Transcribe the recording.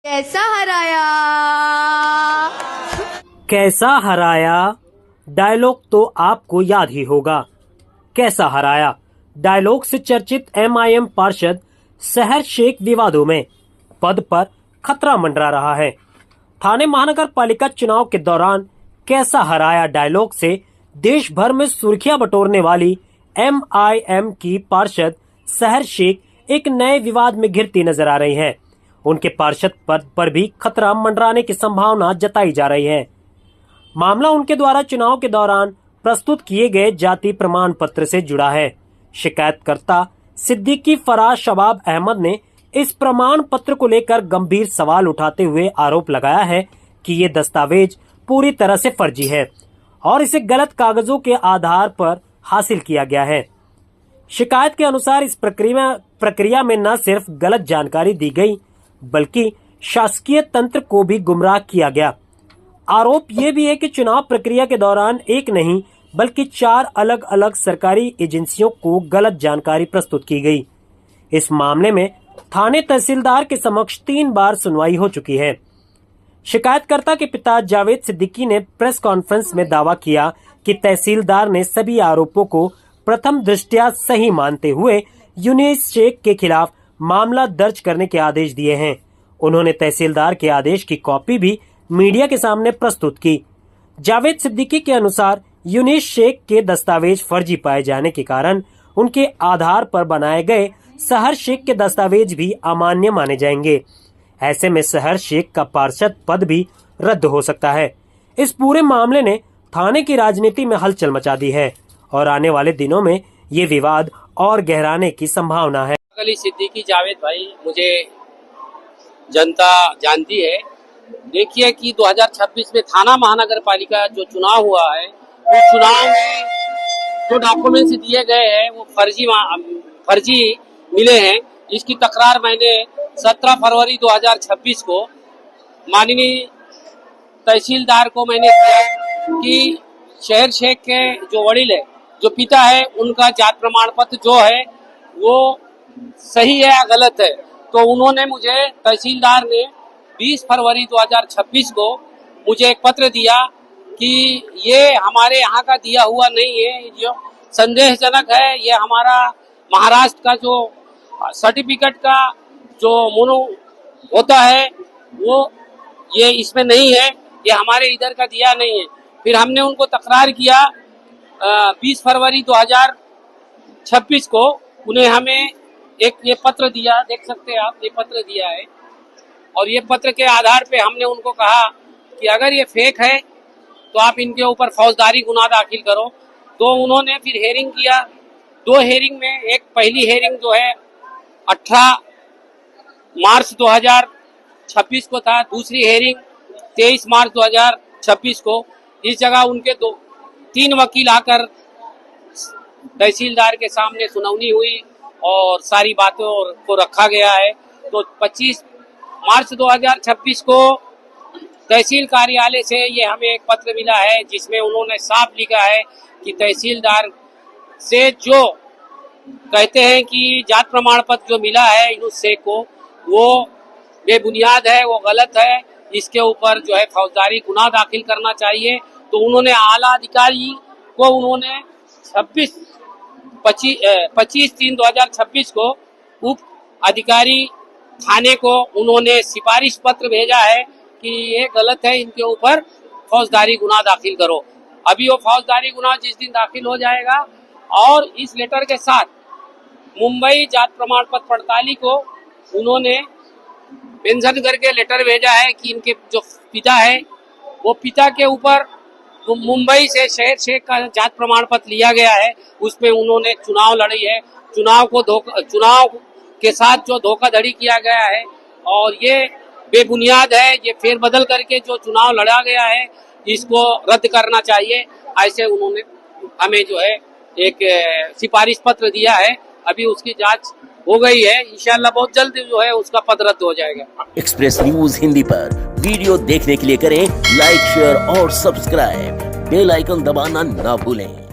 कैसा हराया? कैसा हराया डायलॉग तो आपको याद ही होगा। कैसा हराया डायलॉग से चर्चित एमआईएम पार्षद सहर शेख विवादों में, पद पर खतरा मंडरा रहा है। थाने महानगर पालिका चुनाव के दौरान कैसा हराया डायलॉग से देश भर में सुर्खियां बटोरने वाली एमआईएम की पार्षद सहर शेख एक नए विवाद में घिरती नजर आ रही हैं। उनके पार्षद पद पर भी खतरा मंडराने की संभावना जताई जा रही है। मामला उनके द्वारा चुनाव के दौरान प्रस्तुत किए गए जाति प्रमाण पत्र से जुड़ा है। शिकायतकर्ता सिद्दीकी फराज शबाब अहमद ने इस प्रमाण पत्र को लेकर गंभीर सवाल उठाते हुए आरोप लगाया है कि ये दस्तावेज पूरी तरह से फर्जी है और इसे गलत कागजों के आधार पर हासिल किया गया है। शिकायत के अनुसार इस प्रक्रिया में न सिर्फ गलत जानकारी दी गई बल्कि शासकीय तंत्र को भी गुमराह किया गया। आरोप ये भी है कि चुनाव प्रक्रिया के दौरान एक नहीं बल्कि 4 अलग अलग सरकारी एजेंसियों को गलत जानकारी प्रस्तुत की गई। इस मामले में थाने तहसीलदार के समक्ष 3 बार सुनवाई हो चुकी है। शिकायतकर्ता के पिता जावेद सिद्दीकी ने प्रेस कॉन्फ्रेंस में दावा किया कि तहसीलदार ने सभी आरोपों को प्रथम दृष्टया सही मानते हुए यूनिस शेख के खिलाफ मामला दर्ज करने के आदेश दिए हैं। उन्होंने तहसीलदार के आदेश की कॉपी भी मीडिया के सामने प्रस्तुत की। जावेद सिद्दीकी के अनुसार यूनिस शेख के दस्तावेज फर्जी पाए जाने के कारण उनके आधार पर बनाए गए सहर शेख के दस्तावेज भी अमान्य माने जाएंगे। ऐसे में सहर शेख का पार्षद पद भी रद्द हो सकता है। इस पूरे मामले ने थाने की राजनीति में हलचल मचा दी है और आने वाले दिनों में ये विवाद और गहराने की संभावना है। अली सिद्दीकी जावेद भाई, मुझे जनता जानती है। देखिए कि 2026 में थाना महानगर पालिका जो चुनाव हुआ है, उस चुनाव में जो डॉक्यूमेंट्स दिए गए हैं वो फर्जी मिले हैं। इसकी तकरार मैंने 17 फरवरी 2026 को माननीय तहसीलदार को मैंने किया कि शहर शेख के जो वडील है, जो पिता है, उनका जात प्रमाण पत्र जो है वो सही है या गलत है। तो उन्होंने मुझे, तहसीलदार ने 20 फरवरी 2026 को मुझे एक पत्र दिया कि ये हमारे यहाँ का दिया हुआ नहीं है, जो संदेहजनक है। ये हमारा महाराष्ट्र का जो सर्टिफिकेट का जो मोनो होता है वो ये इसमें नहीं है, ये हमारे इधर का दिया नहीं है। फिर हमने उनको तकरार किया 20 फरवरी 2026 को। उन्हें हमें एक ये पत्र दिया, देख सकते हैं आप, ये पत्र दिया है और ये पत्र के आधार पे हमने उनको कहा कि अगर ये फेक है तो आप इनके ऊपर फौजदारी गुनाह दाखिल करो। तो उन्होंने फिर हेयरिंग किया। 2 हेयरिंग में, एक पहली हेयरिंग जो है 18 मार्च 2026 को था, दूसरी हेयरिंग 23 मार्च 2026 को। इस जगह उनके 3 वकील आकर तहसीलदार के सामने सुनवाई हुई और सारी बातों को रखा गया है। तो 25 मार्च 2026 को तहसील कार्यालय से ये हमें एक पत्र मिला है जिसमें उन्होंने साफ लिखा है कि तहसीलदार से जो कहते हैं कि जात प्रमाण पत्र जो मिला है यूनुस शेख को, वो बेबुनियाद है, वो गलत है। इसके ऊपर जो है फौजदारी गुनाह दाखिल करना चाहिए। तो उन्होंने आला अधिकारी को उन्होंने 25/3/2026 को उप अधिकारी थाने को उन्होंने सिफारिश पत्र भेजा है कि ये गलत है, इनके ऊपर फौजदारी गुनाह दाखिल करो। अभी वो फौजदारी गुनाह जिस दिन दाखिल हो जाएगा और इस लेटर के साथ मुंबई जात प्रमाण पत्र पड़ताली को उन्होंने मेंशन करके लेटर भेजा है कि इनके जो पिता है वो पिता के ऊपर मुंबई से शहर शेख का जात प्रमाण पत्र लिया गया है। उसमें उन्होंने चुनाव लड़ी है, चुनाव के साथ जो धोखाधड़ी किया गया है और ये बेबुनियाद है। ये फेरबदल करके जो चुनाव लड़ा गया है इसको रद्द करना चाहिए। ऐसे उन्होंने हमें जो है एक सिफारिश पत्र दिया है। अभी उसकी जांच हो गई है, इंशाल्लाह बहुत जल्द जो है उसका पद रद्द हो जाएगा। एक्सप्रेस न्यूज हिंदी पर वीडियो देखने के लिए करें लाइक, शेयर और सब्सक्राइब। बेल आइकन दबाना ना भूलें।